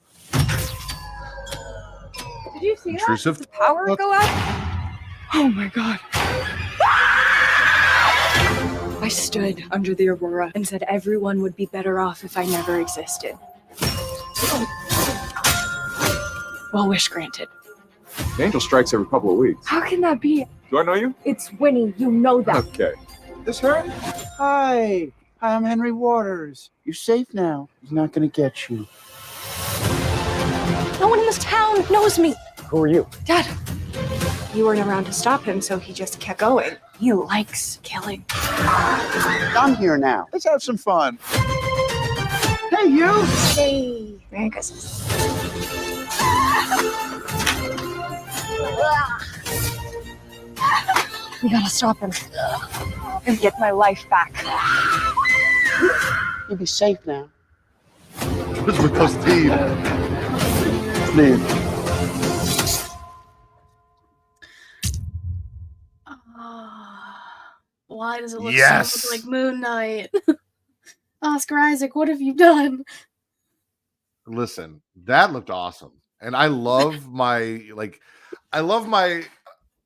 Did you see Intrusive. that? The power go out? Oh my god. I stood under the aurora and said everyone would be better off if I never existed. Well, wish granted. The angel strikes every couple of weeks. How can that be? Do I know you? It's Winnie, you know that. Okay. This her? Hi, I'm Henry Waters. You're safe now. He's not gonna get you. this town knows me. Who are you? Dad, you weren't around to stop him, so he just kept going. He likes killing. I'm here now. Let's have some fun. Hey, you! Hey, Merry Christmas. We gotta stop him and get my life back. You be safe now. What's with those teeth? Leave. Why does it look Yes. so much like Moon Knight? Oscar Isaac, what have you done? Listen, that looked awesome. And I love my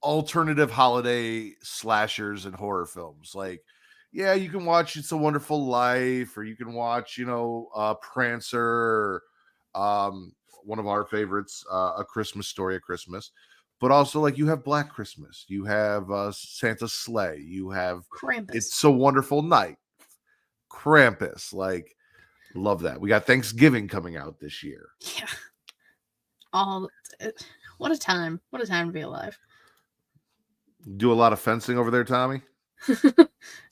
alternative holiday slashers and horror films. Like, yeah, you can watch It's a Wonderful Life, or you can watch, Prancer, or, one of our favorites, A Christmas Story at Christmas. But also, like, you have Black Christmas, you have Santa's Sleigh, you have Krampus. It's a Wonderful Night, Krampus. Like, love that. We got Thanksgiving coming out this year. Yeah. What a time. What a time to be alive. Do a lot of fencing over there, Tommy?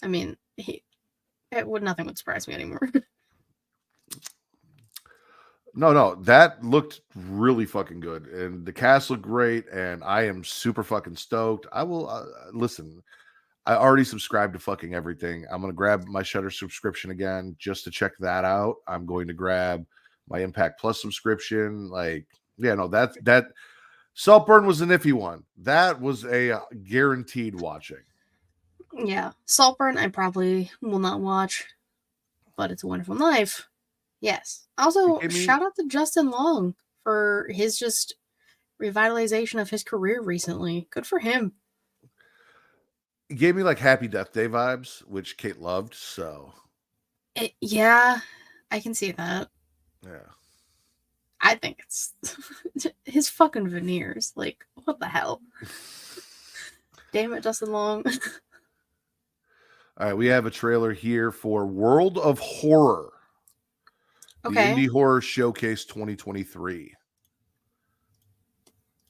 I mean, nothing would surprise me anymore. No, that looked really fucking good, and the cast looked great, and I am super fucking stoked. I will listen. I already subscribed to fucking everything. I'm gonna grab my Shudder subscription again just to check that out. I'm going to grab my Impact Plus subscription. Like, yeah, no, that Saltburn was an iffy one. That was a guaranteed watching. Yeah, Saltburn I probably will not watch, but It's a Wonderful Life. Yes. Also, shout out to Justin Long for his just revitalization of his career recently. Good for him. It gave me like Happy Death Day vibes, which Kate loved. So, yeah, I can see that. Yeah. I think it's his fucking veneers. Like, what the hell? Damn it, Justin Long. All right, we have a trailer here for World of Horror. The Indie Horror Showcase 2023.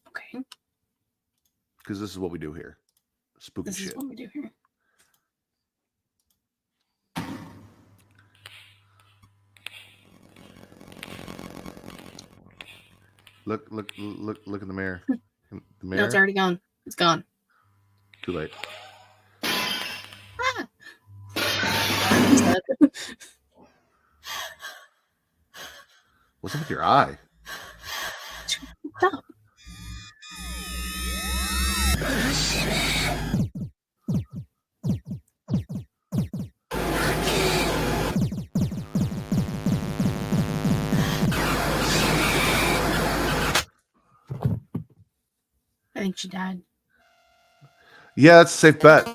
Okay. Because this is what we do here. Spooky This shit. is what we do here. Look in the mirror. In the mirror. No, it's already gone. It's gone. Too late. Ah. What's up with your eye? Stop. I think she died. Yeah, that's a safe bet.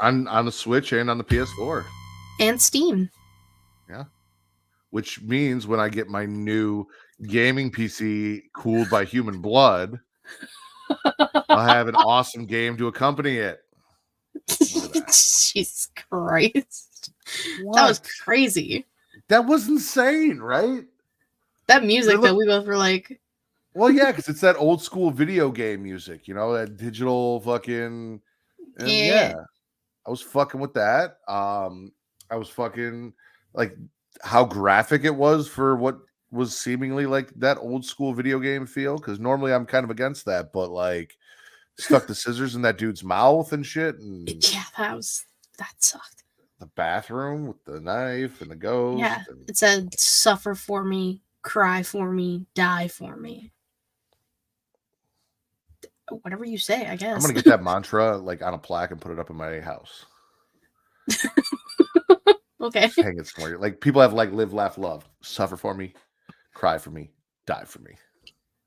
On the Switch and on the PS4. And Steam. Yeah. Which means when I get my new gaming PC cooled by human blood, I'll have an awesome game to accompany it. Jesus Christ. What? That was crazy. That was insane, right? That music that we both were like. Well, yeah, because it's that old school video game music, that digital fucking. Yeah. I was fucking with that. I was fucking like how graphic it was for what was seemingly like that old school video game feel. Because normally I'm kind of against that, but like stuck the scissors in that dude's mouth and shit. And yeah, that sucked. The bathroom with the knife and the ghost. Yeah, it said suffer for me, cry for me, die for me. Whatever you say, I guess. I'm gonna get that mantra like on a plaque and put it up in my house. Okay. Just hang it somewhere. Like people have like live, laugh, love, suffer for me, cry for me, die for me.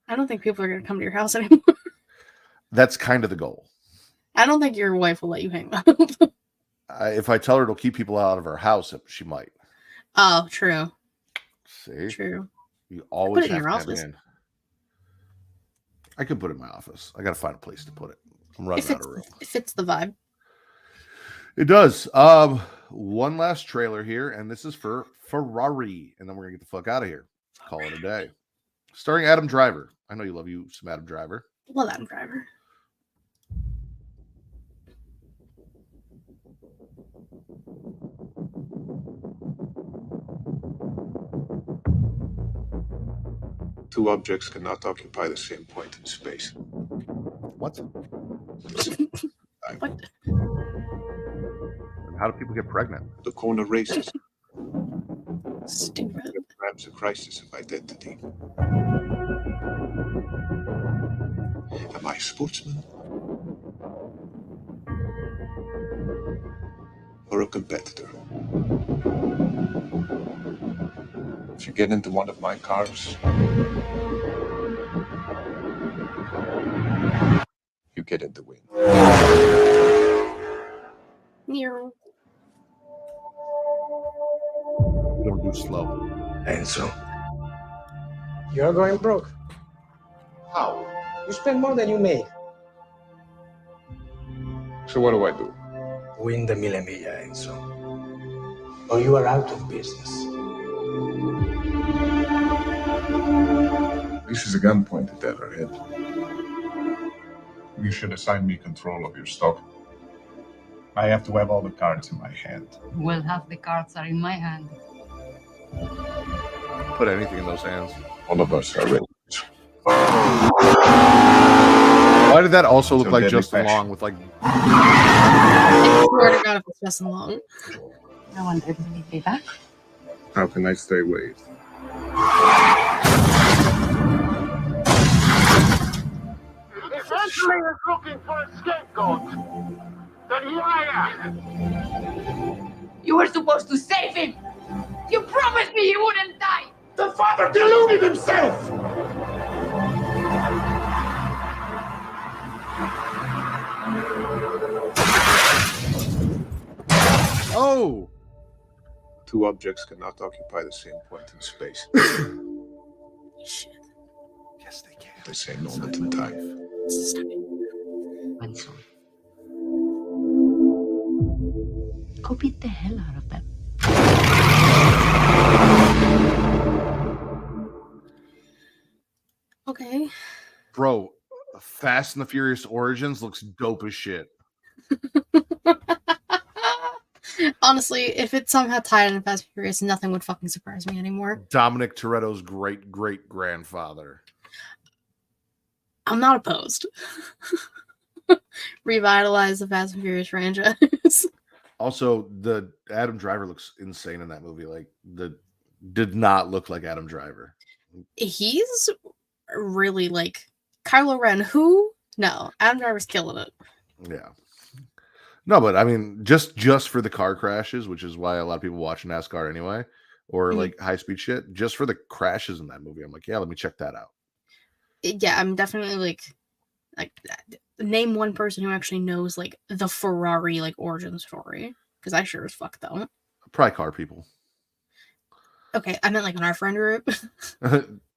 I don't think people are going to come to your house anymore. That's kind of the goal. I don't think your wife will let you hang up. If I tell her it'll keep people out of her house, she might. Oh, true. See? True. You always Put it in have your to have office. it in. I could put it in my office. I got to find a place to put it. I'm running out of room. It fits the vibe. It does. One last trailer here, and this is for Ferrari, and then we're gonna get the fuck out of here. Call it a day. Starring Adam Driver. I know you love you some Adam Driver. Love Adam Driver. Two objects cannot occupy the same point in space. What? What? How do people get pregnant? The corner races. Stupid. Perhaps a crisis of identity. Am I a sportsman? Or a competitor? If you get into one of my cars, you get in the win. Nero. We don't do slow. Enzo, you're going broke. How? You spend more than you make. So what do I do? Win the Mille Miglia, Enzo. Or you are out of business. This is a gun pointed at our head. You should assign me control of your stock. I have to have all the cards in my hand. Well, half the cards are in my hand. Put anything in those hands. All of us are ready. Why did that also look So like deadly Justin passion. Long with like? I swear to God, if it's Justin Long. I wonder if he'll be back. How can I stay away? If Anthony is looking for a scapegoat, then here I am. You were supposed to save him! You promised me he wouldn't die! The father deluded himself! Oh, Two objects cannot occupy the same point in space. Shit. yes, they can. The same moment in time. Enzo. Go beat the hell out of them. Okay. Bro, Fast and the Furious Origins looks dope as shit. Honestly, if it somehow tied in Fast and Furious, nothing would fucking surprise me anymore. Dominic Toretto's great grandfather. I'm not opposed. Revitalize the Fast and Furious franchise. Also, the Adam Driver looks insane in that movie. Like did not look like Adam Driver. He's really like Kylo Ren. Who? No, Adam Driver's killing it. Yeah. No, but I mean, just for the car crashes, which is why a lot of people watch NASCAR anyway, or like high speed shit. Just for the crashes in that movie, I'm like, yeah, let me check that out. Yeah, I'm definitely like name one person who actually knows like the Ferrari like origin story, because I sure as fuck don't. Probably car people. Okay, I meant like in our friend group.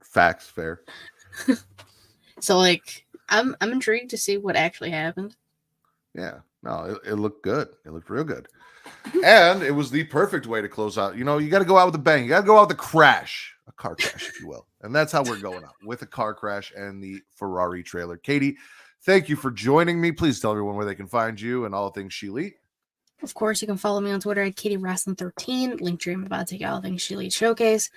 Facts, fair. So like, I'm intrigued to see what actually happened. Yeah, no, it looked good. It looked real good, and it was the perfect way to close out. You know, you got to go out with a bang. You got to go out with a crash, a car crash, if you will, and that's how we're going out, with a car crash and the Ferrari trailer. Katie, thank you for joining me. Please tell everyone where they can find you and all things Sheely. Of course, you can follow me on Twitter at KatieWrestling13, Linktree I'm about to take all things She Lead Showcase,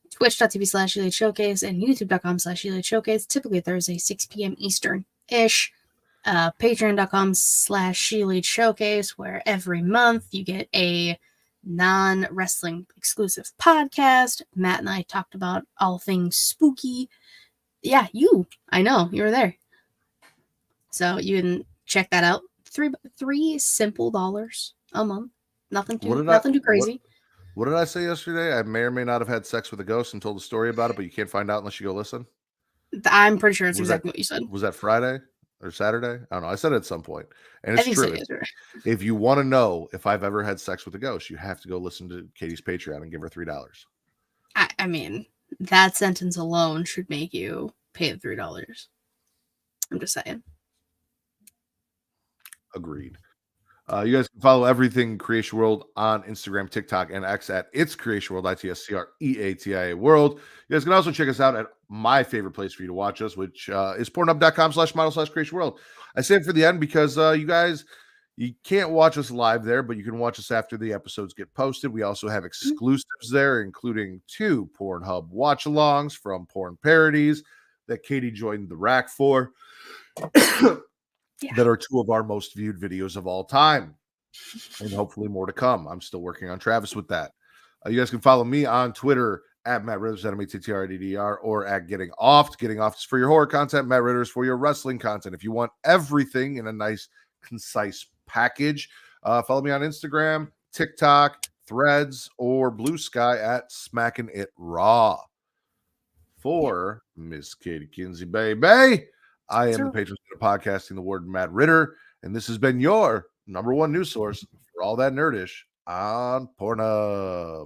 twitch.tv/She Lead Showcase, and youtube.com/She Lead Showcase, typically Thursday, 6 p.m. Eastern-ish. Patreon.com/She Lead Showcase, where every month you get a non-wrestling exclusive podcast. Matt and I talked about all things spooky. Yeah, I know, you were there. So you can check that out. $3 simple a month. Nothing What too, did nothing too crazy. What did I say yesterday? I may or may not have had sex with a ghost and told a story about it, but you can't find out unless you go listen. I'm pretty sure it's Was that exactly what you said. was that Friday or Saturday? I don't know. I said it at some point, and I it's think so. true. Yes, sir. If you want to know if I've ever had sex with a ghost, you have to go listen to Katie's Patreon and give her $3. I mean, that sentence alone should make you pay the $3. I'm just saying. Agreed. You guys can follow everything Creation World on Instagram, TikTok, and X at It's Creation World, ITSCREATIA World. You guys can also check us out at my favorite place for you to watch us, which is pornhub.com/model/Creation World. I say it for the end because you guys, you can't watch us live there, but you can watch us after the episodes get posted. We also have exclusives there, including 2 Pornhub watch-alongs from porn parodies that Katie joined the rack for. That are 2 of our most viewed videos of all time, and hopefully more to come. I'm still working on Travis with that. You guys can follow me on Twitter at Matt Ritters, MATTRDDR, or at Getting Off. Getting Off is for your horror content. Matt Ritters for your wrestling content. If you want everything in a nice, concise package, follow me on Instagram, TikTok, Threads, or Blue Sky at Smacking It Raw. For Miss Katie Kinsey, baby, I am the patron of podcasting, the word Matt Ritter, and this has been your #1 news source for all that nerdish on Pornhub.